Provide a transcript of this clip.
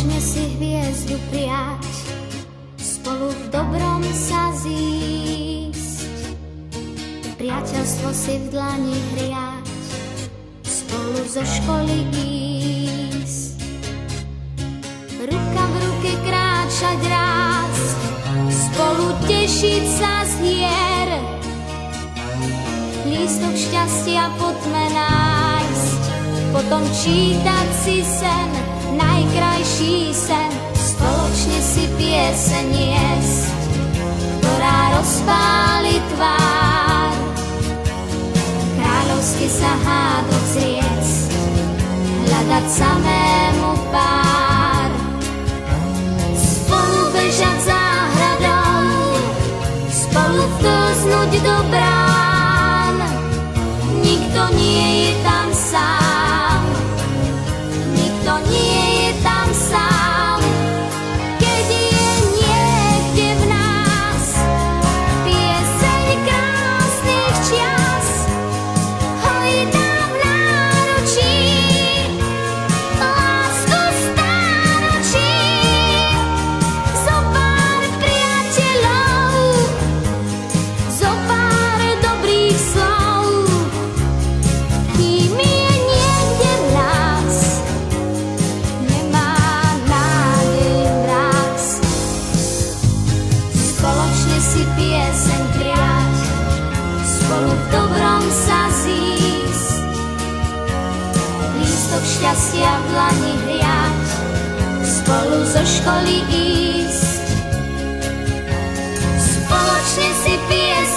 Spoločne si hviezdu prijať, spolu v dobrom sa zísť, priateľstvo si v dlani hriať, spolu zo školy ísť, ruka v ruke kráčať raz, spolu tešiť sa z hier, lístok šťastia poďme nájsť, potom čítať si sen, najkrajší sen, spoločne si pieseň jesť, ktorá rozpáli tvár, kráľovsky sa hádok zriecť, hľadať samému pár, spolu bežať záhradou, spolu vklznúť do brán, nikto nie je tam sám, nikto nie je tam sám, keď je niekde v nás pieseň krásnych čias, hojí nám v náručí lásku stáročí, zo pár priateľov, zo pár dobrých slov, kým je niekde v nás, nemá nádej rásť. Spoločne si pieseň prijať, spolu v dobrom sa zísť, lístok šťastia v dlani hriať, spolu zo školy ísť. Spoločne si pieseň